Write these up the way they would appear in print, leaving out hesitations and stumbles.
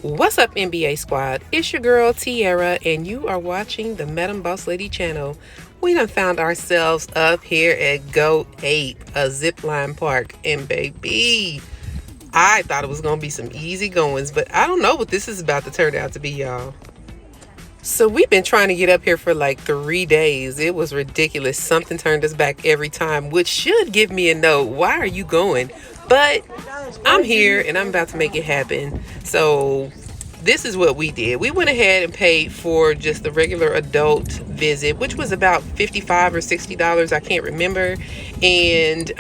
What's up, NBA squad? It's your girl Tiara, and you are watching the Madam Bosslady channel. We done found ourselves up here at Go Ape, a zipline park, and baby, I thought it was gonna be some easy goings, but I don't know what this is about to turn out to be, y'all. So we've been trying to get up here for like 3 days. It was ridiculous. Something turned us back every time, which should give me a note. Why are you going? But I'm here and I'm about to make it happen. So this is what we did. We went ahead and paid for just the regular adult visit, which was about $55 or $60. I can't remember. And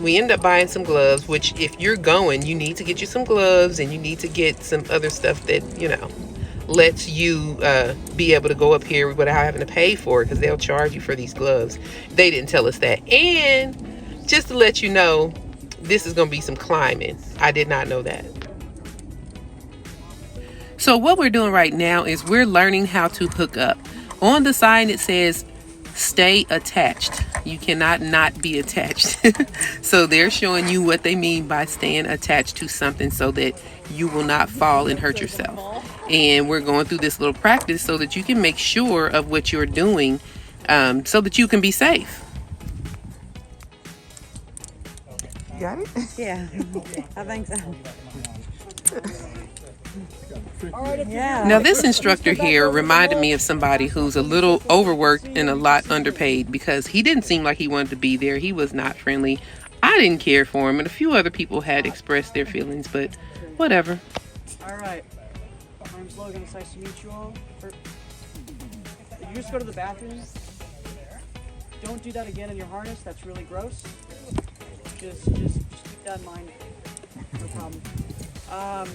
we ended up buying some gloves, which if you're going, you need to get you some gloves and you need to get some other stuff that, lets you be able to go up here without having to pay for it, because they'll charge you for these gloves. They didn't tell us that. And just to let you know, this is going to be some climbing. I did not know that. So what we're doing right now is we're learning how to hook up. On the sign it says stay attached. You cannot not be attached. So they're showing you what they mean by staying attached to something so that you will not fall and hurt yourself. And we're going through this little practice so that you can make sure of what you're doing, so that you can be safe. Got it? Yeah, I think so. Now this instructor here reminded me of somebody who's a little overworked and a lot underpaid, because he didn't seem like he wanted to be there. He was not friendly. I didn't care for him, and a few other people had expressed their feelings, but whatever. All right. My name's Logan. It's nice to meet you all. You just go to the bathroom. Don't do that again in your harness. That's really gross. Just keep that in mind. No problem. My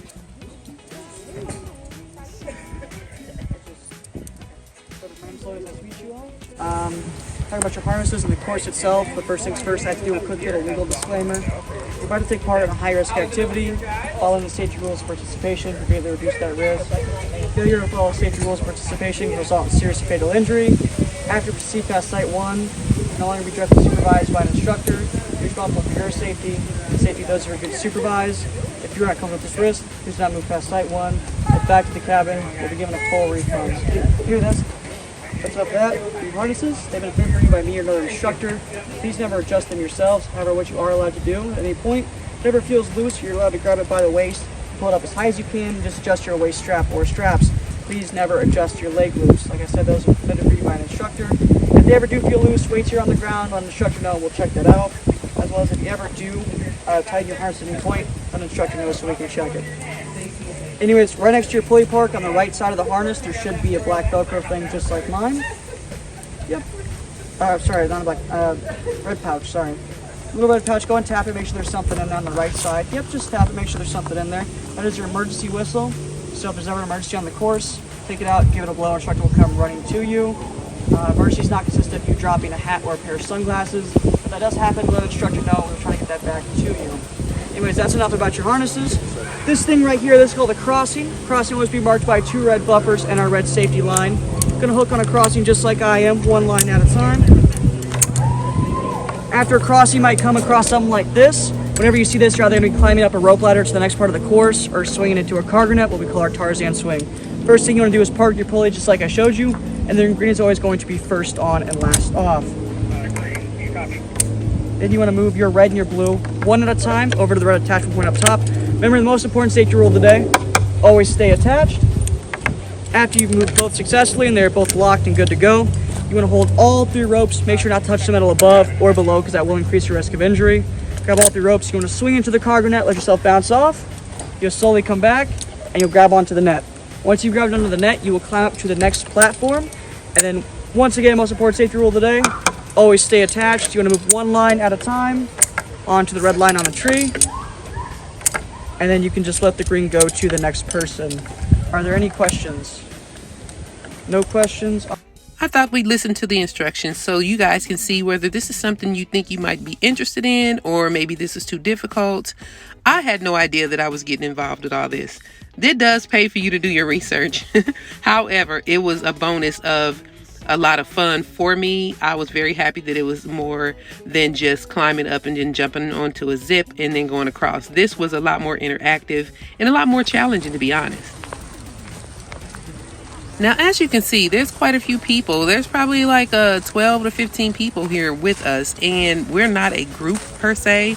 name's Logan. Nice to meet you all. Talking about your harnesses and the course itself. But first things first, I have to do a quick little legal disclaimer. You're about to take part in a high-risk activity. Following the safety rules of participation can greatly reduce that risk. Failure to follow safety rules of participation can result in serious or fatal injury. After you proceed past Site 1, you can no longer be directly supervised by an instructor. You're responsible for your safety and the safety of those who are good to supervise. If you're not comfortable with this risk, please do not move past Site 1. Head back to the cabin. You'll be given a full refund. Hear this? What's up with that? Your harnesses, they've been approved for you by me or another instructor. Please never adjust them yourselves. However, what you are allowed to do at any point, whatever feels loose, you're allowed to grab it by the waist, pull it up as high as you can, and just adjust your waist strap or straps. Please never adjust your leg loose. Like I said, those are fitted for you by an instructor. If they ever do feel loose, weights here on the ground, let an instructor know, we'll check that out. As well as if you ever do tighten your harness at any point, let an instructor know so we can check it. Anyways, right next to your pulley park on the right side of the harness, there should be a black Velcro thing just like mine. Yep. Sorry, not a black, red pouch, sorry. Little red pouch, go and tap it, make sure there's something in there on the right side. Yep, just tap it, make sure there's something in there. That is your emergency whistle. So if there's ever an emergency on the course, take it out, give it a blow, instructor will come running to you. Emergency is not consistent of you dropping a hat or a pair of sunglasses. If that does happen, let an instructor know, we're trying to get that back to you. Anyways, that's enough about your harnesses. This thing right here, this is called a crossing. Crossing will always be marked by 2 red buffers and our red safety line. Gonna hook on a crossing just like I am, 1 line at a time. After a crossing, you might come across something like this. Whenever you see this, you're either gonna be climbing up a rope ladder to the next part of the course or swinging into a cargo net, what we call our Tarzan Swing. First thing you wanna do is park your pulley just like I showed you, and the green is always going to be first on and last off. Then you want to move your red and your blue one at a time over to the red attachment point up top. Remember the most important safety rule of the day, always stay attached. After you've moved both successfully and they're both locked and good to go, you want to hold all 3 ropes. Make sure not to touch the metal above or below, because that will increase your risk of injury. Grab all 3 ropes. You want to swing into the cargo net, let yourself bounce off. You'll slowly come back and you'll grab onto the net. Once you've grabbed onto the net, you will climb up to the next platform. And then once again, most important safety rule of the day, always stay attached. You want to move 1 line at a time onto the red line on the tree. And then you can just let the green go to the next person. Are there any questions? No questions? I thought we'd listen to the instructions so you guys can see whether this is something you think you might be interested in, or maybe this is too difficult. I had no idea that I was getting involved with all this. It does pay for you to do your research. However, it was a bonus of a lot of fun for me. I was very happy that it was more than just climbing up and then jumping onto a zip and then going across. This was a lot more interactive and a lot more challenging, to be honest. Now, as you can see, there's quite a few people. There's probably like 12 to 15 people here with us, and we're not a group per se.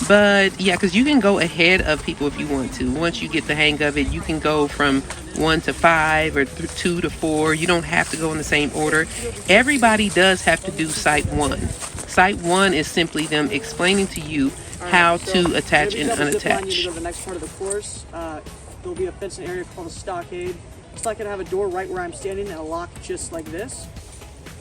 But yeah, because you can go ahead of people if you want to. Once you get the hang of it, you can go from 1 to 5 or 2 to 4. You don't have to go in the same order. Everybody does have to do Site 1. Site 1 is simply them explaining to you how to attach and unattach. You go to the next part of the course. There'll be a fenced area called a stockade. The stockade will have a door right where I'm standing and a lock just like this.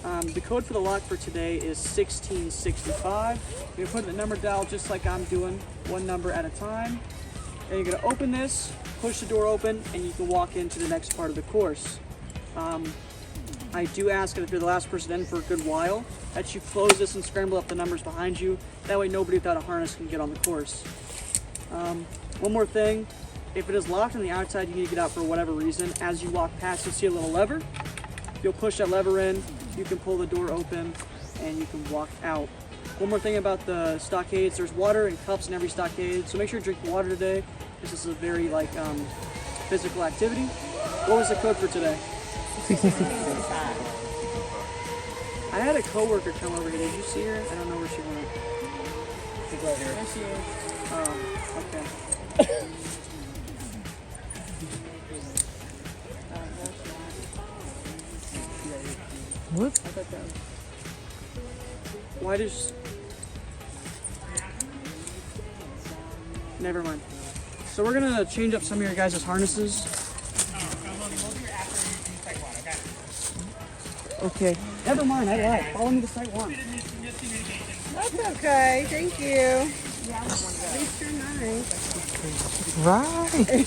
The code for the lock for today is 1665. You're going to put the number dial just like I'm doing, one number at a time. And you're going to open this, push the door open, and you can walk into the next part of the course. I do ask that if you're the last person in for a good while, that you close this and scramble up the numbers behind you. That way nobody without a harness can get on the course. One more thing, if it is locked on the outside, you need to get out for whatever reason. As you walk past, you'll see a little lever. You'll push that lever in, you can pull the door open, and you can walk out. One more thing about the stockades, there's water and cups in every stockade, so make sure you drink water today. This is a very physical activity. What was the code for today? 1665. I had a coworker come over here. Did you see her? I don't know where she went. She's right here. There she is. Oh, okay. What? Why does... Never mind. So we're gonna change up some of your guys' harnesses. Okay. Never mind, I lied. Follow me to Site 1. That's okay. Thank you. Yeah, at least you're nice. Right.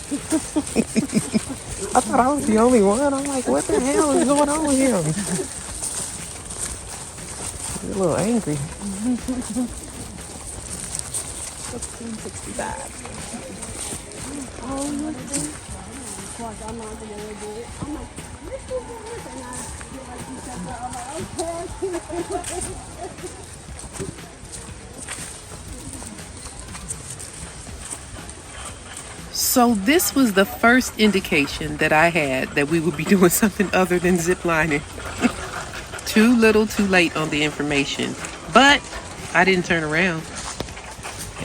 I thought I was the only one. I'm like, what the hell is going on with him? He's a little angry. 1665. Oh, look at this. I'm not going to do it. I'm like, this is work. And I feel like you said that. I'm like, okay. So this was the first indication that I had that we would be doing something other than ziplining. Too little, too late on the information. But I didn't turn around.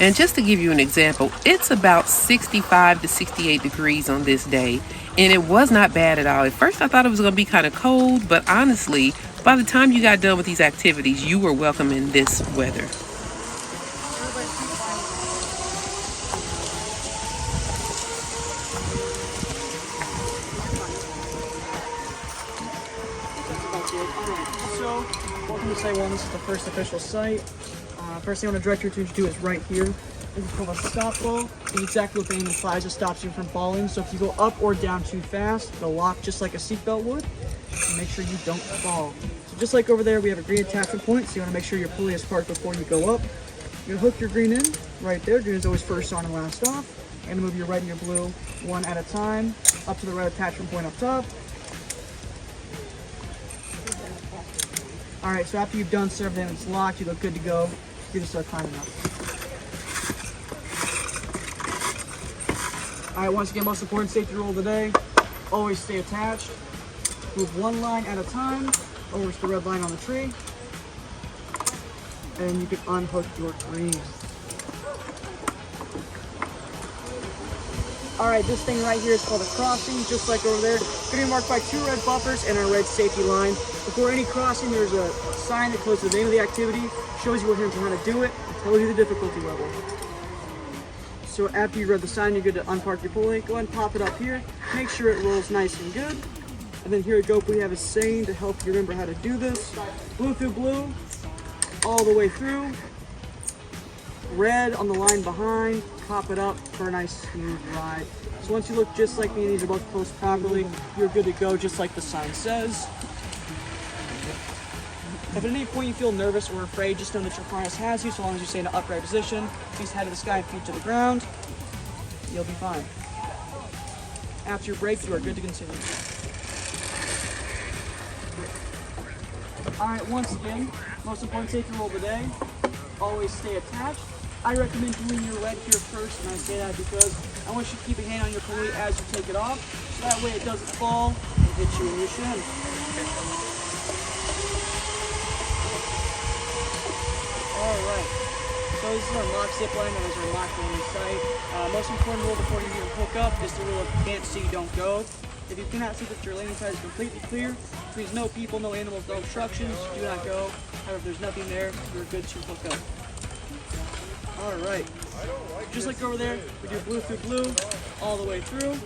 And just to give you an example, it's about 65 to 68 degrees on this day. And it was not bad at all. At first I thought it was going to be kind of cold, but honestly, by the time you got done with these activities, you were welcoming this weather. So, welcome to Site 1. This is the first official site. First thing I want to direct you to do is right here. This is called a stop ball. It's exactly what the name implies. It stops you from falling. So if you go up or down too fast, it'll lock just like a seatbelt would. And make sure you don't fall. So just like over there, we have a green attachment point. So you want to make sure your pulley is parked before you go up. You're going to hook your green in right there. Green is always first on and last off. And move your red and your blue one at a time up to the red attachment point up top. Alright, so after you've done everything, it's locked, you look good to go. You can start climbing up. Alright, once again, most important safety rule of the day, always stay attached. Move one line at a time over to the red line on the tree. And you can unhook your green. Alright, this thing right here is called a crossing, just like over there. It's going to be marked by 2 red buffers and a red safety line. Before any crossing, there's a sign that goes to the name of the activity, shows you how to do it, and tells you the difficulty level. So after you read the sign, you're good to unpark your pulley. Go ahead and pop it up here. Make sure it rolls nice and good. And then here at GOAT, we have a saying to help you remember how to do this. Blue through blue, all the way through. Red on the line behind, pop it up for a nice smooth ride. So once you look just like me and these are both closed properly, you're good to go just like the sign says. If at any point you feel nervous or afraid, just know that your harness has you, so long as you stay in an upright position, face head to the sky and feet to the ground, you'll be fine. After your break, you are good to continue. Alright, once again, most important safety rule of the day, always stay attached. I recommend doing your red here first, and I say that because I want you to keep a hand on your pulley as you take it off, so that way it doesn't fall, hit you in your shin. Alright, so this is our mock zipline, that is our mock landing site. Most important rule before you even hook up is the rule of can't see, don't go. If you cannot see that your landing site is completely clear, which means no people, no animals, no obstructions, do not go. However, if there's nothing there, you're good to hook up. Alright, just like over there, we do blue through blue, all the way through.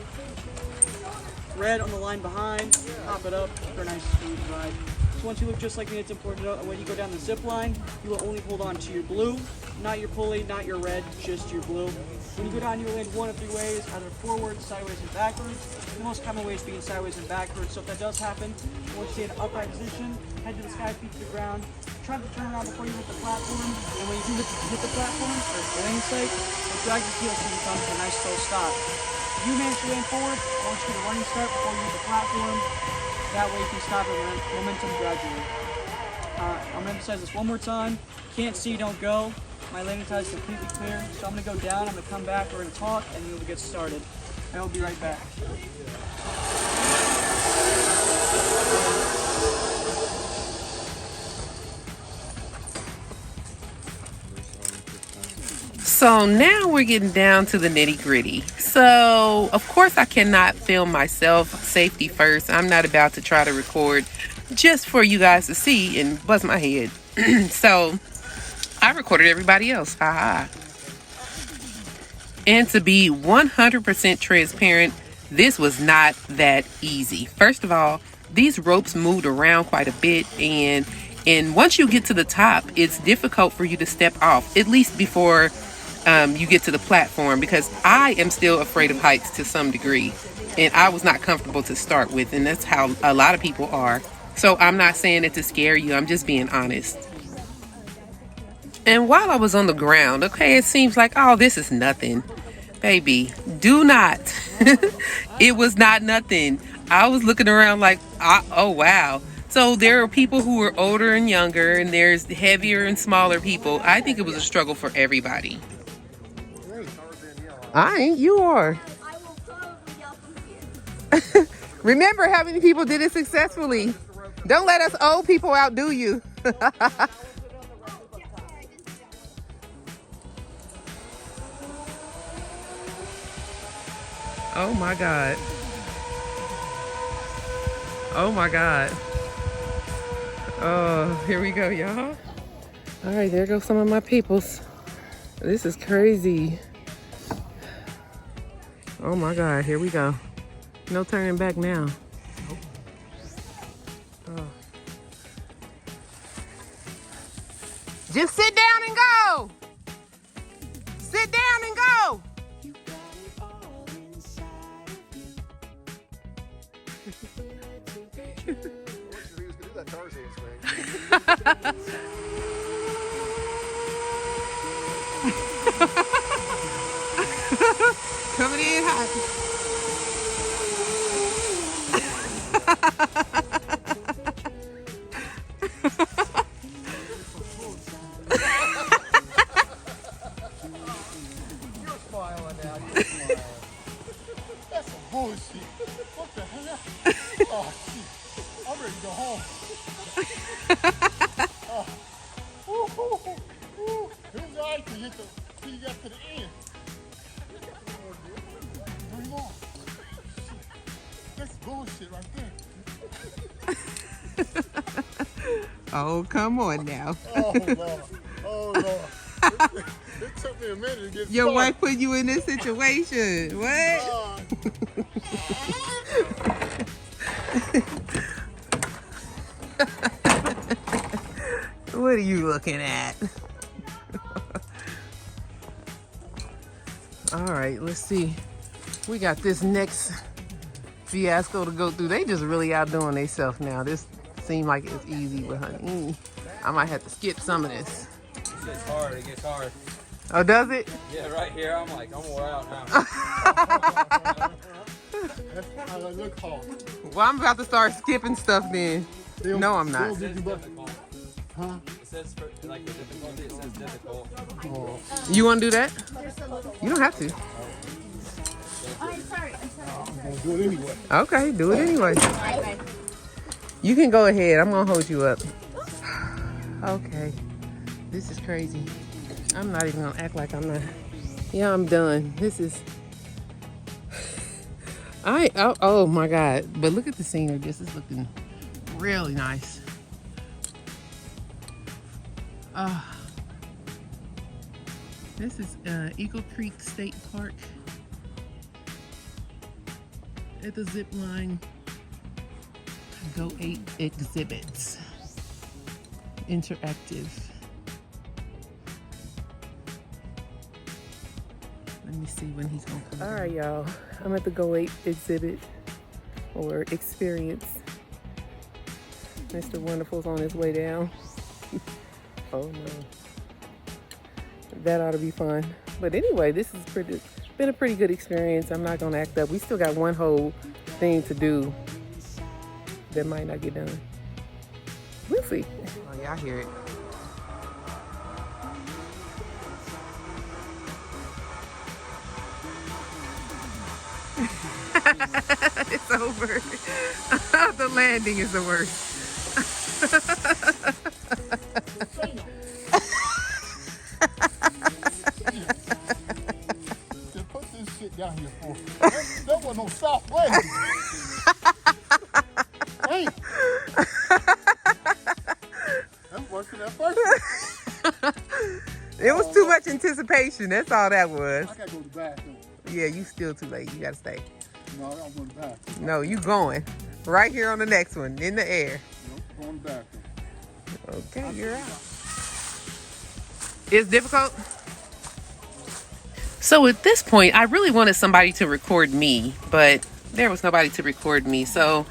Red on the line behind, pop it up for a nice smooth ride. So once you look just like me, it's important to note that when you go down the zip line, you will only hold on to your blue, not your pulley, not your red, just your blue. When you go down, you will land one of three ways, either forward, sideways, and backwards. The most common ways being sideways and backwards, so if that does happen, once you stay in an upright position, head to the sky, feet to the ground, try to turn around before you hit the platform, and when you do hit the platform, or the landing site, drag your heel so you come to a nice slow stop. If you manage to land forward, I want you to get a running start before you hit the platform. That way you can stop your momentum gradually. I'm going to emphasize this one more time. Can't see, don't go. My landing site is completely clear, so I'm going to go down, I'm going to come back, we're going to talk, and then we'll get started. I will be right back. So now we're getting down to the nitty gritty. So of course I cannot film myself, safety first. I'm not about to try to record just for you guys to see and buzz my head. So I recorded everybody else, haha. And to be 100% transparent, this was not that easy. First of all, these ropes moved around quite a bit, and once you get to the top, it's difficult for you to step off, at least before you get to the platform, because I am still afraid of heights to some degree, and I was not comfortable to start with, and that's how a lot of people are. So I'm not saying it to scare you, I'm just being honest. And while I was on the ground, okay, it seems like, oh, this is nothing. Baby, do not. It was not nothing. I was looking around like, oh, wow. So there are people who are older and younger, and there's heavier and smaller people. I think it was a struggle for everybody. I ain't, you are. I will probably yell from here. Remember how many people did it successfully. Don't let us old people outdo you. Oh my God. Oh my God. Oh, here we go, y'all. All right, there goes some of my peoples. This is crazy. Oh my God, here we go. No turning back now. Oh. Just sit down and go. Sit down and go. That Tarzan swing. Coming in hot. You're smiling now. You're smiling. That's some bullshit. What the hell? Oh, shit. I'm ready to go home. Oh. Woo, woo, woo. It was alright to hit till you got to the end. 3 more. Shit. That's bullshit right there. Oh, come on now. Oh, Lord. Oh, Lord. It took me a minute to get Your started. wife put you in this situation. What? What are you looking at? All right, let's see. We got this next fiasco to go through. They just really outdoing themselves now. This seemed like it's easy, but honey, I might have to skip some of this. It gets hard. It gets hard. Oh, does it? Yeah, right here. I'm wore out now. That's how I look hard. Well, I'm about to start skipping stuff then. No, I'm not. It says difficult. Huh? It says like the difficulty. It says difficult. Oh. You want to do that? You don't have to. I'm sorry. gonna do it anyway. Okay, do it anyway. You can go ahead. I'm gonna hold you up. Okay. This is crazy. I'm not even gonna act like I'm not. Yeah, I'm done. This is. Oh my God. But look at the scenery. This is looking really nice. This is Eagle Creek State Park at the Zipline Go 8 exhibits. Interactive. Let me see when he's gonna come. All right, y'all. I'm at the Go 8 exhibit or experience. Mr. Wonderful's on his way down. Oh no. That ought to be fun. But anyway, this has been a pretty good experience. I'm not gonna act up. We still got one whole thing to do that might not get done. We'll see. Oh yeah, I hear it. It's over. The landing is the worst. Just put this shit down here for. That was no soft landing. Hey. That's worse than that first one. It was too much anticipation. That's all that was. I gotta go to the bathroom. Yeah, you still too late. You gotta stay. No, I'm going to the bathroom. No, you going. Right here on the next one, in the air. No, going to the bathroom. Okay, you're out. It's difficult? So at this point, I really wanted somebody to record me, but there was nobody to record me. So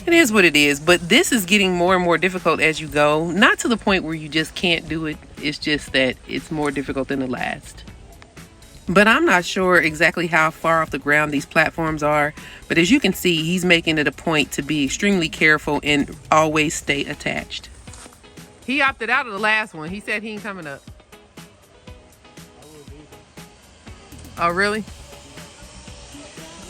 it is what it is. But this is getting more and more difficult as you go. Not to the point where you just can't do it. It's just that it's more difficult than the last. But I'm not sure exactly how far off the ground these platforms are. But as you can see, he's making it a point to be extremely careful and always stay attached. He opted out of the last one. He said he ain't coming up. Oh, really?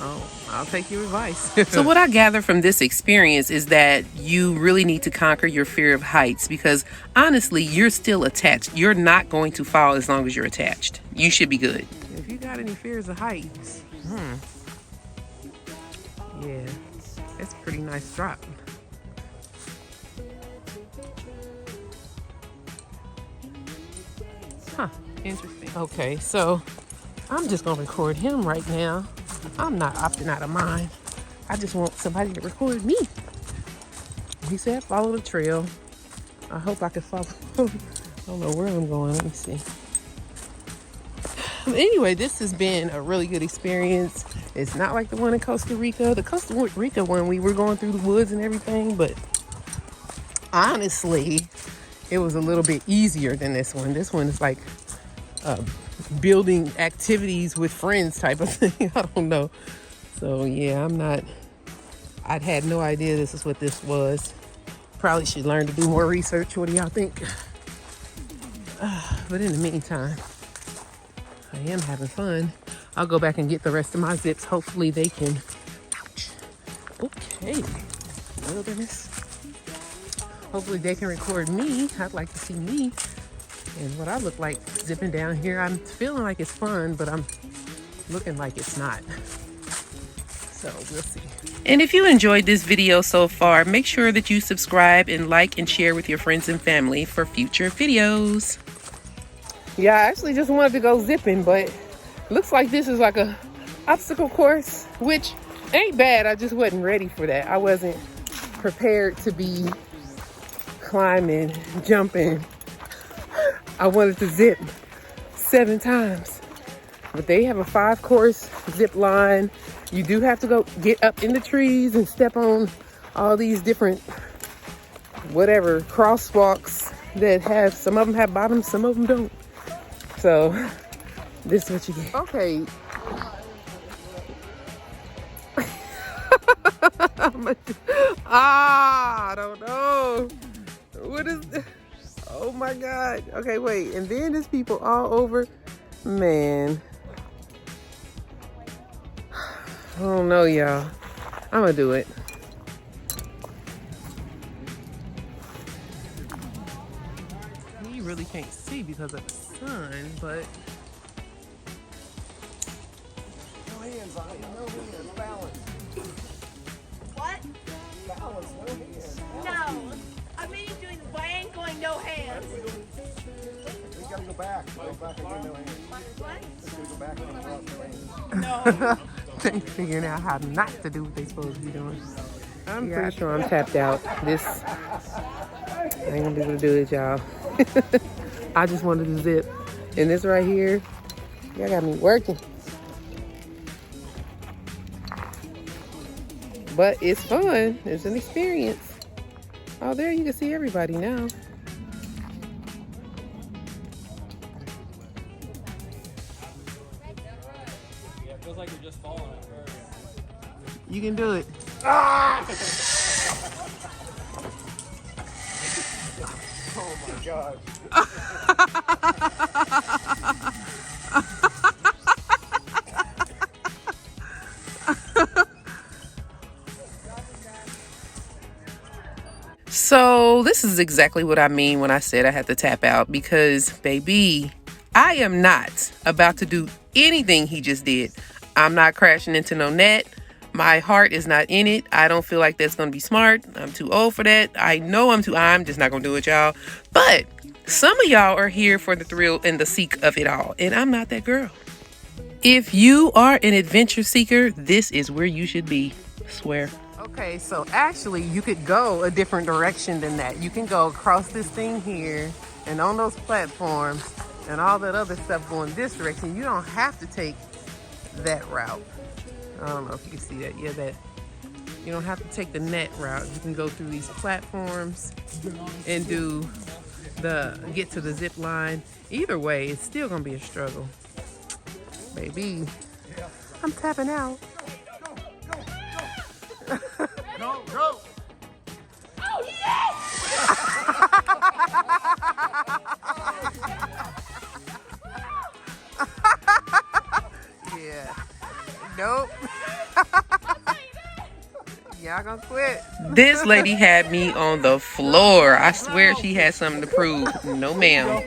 Oh, I'll take your advice. So what I gather from this experience is that you really need to conquer your fear of heights, because honestly, you're still attached. You're not going to fall as long as you're attached. You should be good. If you got any fears of heights, yeah, that's a pretty nice drop. Huh, interesting. Okay, so I'm just gonna record him right now. I'm not opting out of mine. I just want somebody to record me. He said follow the trail. I hope I can follow. I don't know where I'm going. Let me see. Anyway, this has been a really good experience. It's not like the one in Costa Rica. The Costa Rica one, we were going through the woods and everything, but honestly, it was a little bit easier than this one. This one is like building activities with friends type of thing. I don't know. So yeah, I'd had no idea this is what this was. Probably should learn to do more research. What do y'all think? But in the meantime, I am having fun. I'll go back and get the rest of my zips. Hopefully they can. Ouch. Okay. Wilderness. Hopefully they can record me. I'd like to see me and what I look like zipping down here. I'm feeling like it's fun, but I'm looking like it's not. So we'll see. And if you enjoyed this video so far, make sure that you subscribe and like and share with your friends and family for future videos. Yeah, I actually just wanted to go zipping, but looks like this is like a obstacle course, which ain't bad. I just wasn't ready for that. I wasn't prepared to be climbing, jumping. I wanted to zip 7 times, but they have a 5-course zip line. You do have to go get up in the trees and step on all these different whatever crosswalks that have, some of them have bottoms, some of them don't. So this is what you get. Okay. I don't know. What is this? Oh my God. Okay, wait. And then there's people all over. Man. I don't know, y'all. I'm gonna do it. You really can't see because of the sun, but No hands on it. No hands. Balance. What? Balance. No hands. No. I mean, you're doing, but I ain't going no hands. We gotta go back. Go back again. No hands. What? Let's go back and no hands. they figuring out how not to do what they supposed to be doing. I'm pretty sure I'm tapped out. This, I ain't gonna be able to do it, y'all. I just wanted to zip. And this right here, y'all got me working. But it's fun. It's an experience. Oh, there you can see everybody now. Yeah, it feels like you're just falling at first. You can do it. Oh my God. So this is exactly what I mean when I said I had to tap out, because baby, I am not about to do anything he just did. I'm not crashing into no net. My heart is not in it. I don't feel like that's going to be smart. I'm too old for that. I'm just not going to do it, y'all. But some of y'all are here for the thrill and the seek of it all. And I'm not that girl. If you are an adventure seeker, this is where you should be. Swear. Okay, so actually you could go a different direction than that. You can go across this thing here and on those platforms and all that other stuff going this direction. You don't have to take that route. I don't know if you can see that. Yeah, that. You don't have to take the net route. You can go through these platforms and get to the zip line. Either way, it's still gonna be a struggle. Baby, I'm tapping out. Go, go. Oh, yes! Yeah. Nope. Y'all gonna quit. This lady had me on the floor. I swear she had something to prove. No, ma'am.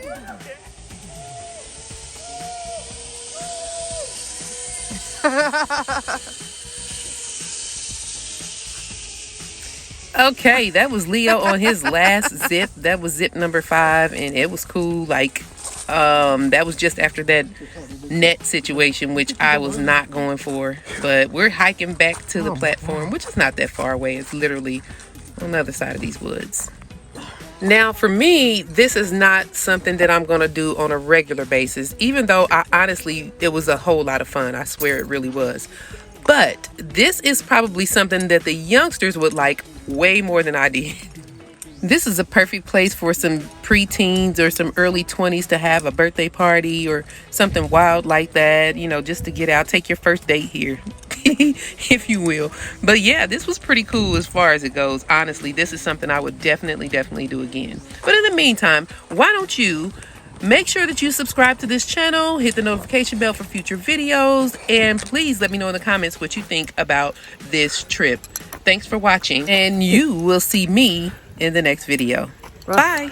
Okay, that was Leo on his last zip. That was zip number 5, and it was cool. Like, that was just after that net situation, which I was not going for. But we're hiking back to the platform, which is not that far away. It's literally on the other side of these woods. Now, for me, this is not something that I'm going to do on a regular basis, even though it was a whole lot of fun. I swear it really was. But this is probably something that the youngsters would like way more than I did. This is a perfect place for some preteens or some early 20s to have a birthday party or something wild like that, you know, just to get out, take your first date here, if you will. But yeah, this was pretty cool as far as it goes. Honestly, this is something I would definitely do again. But in the meantime, why don't you make sure that you subscribe to this channel, hit the notification bell for future videos, and please let me know in the comments what you think about this trip. Thanks for watching, and you will see me in the next video. Bye.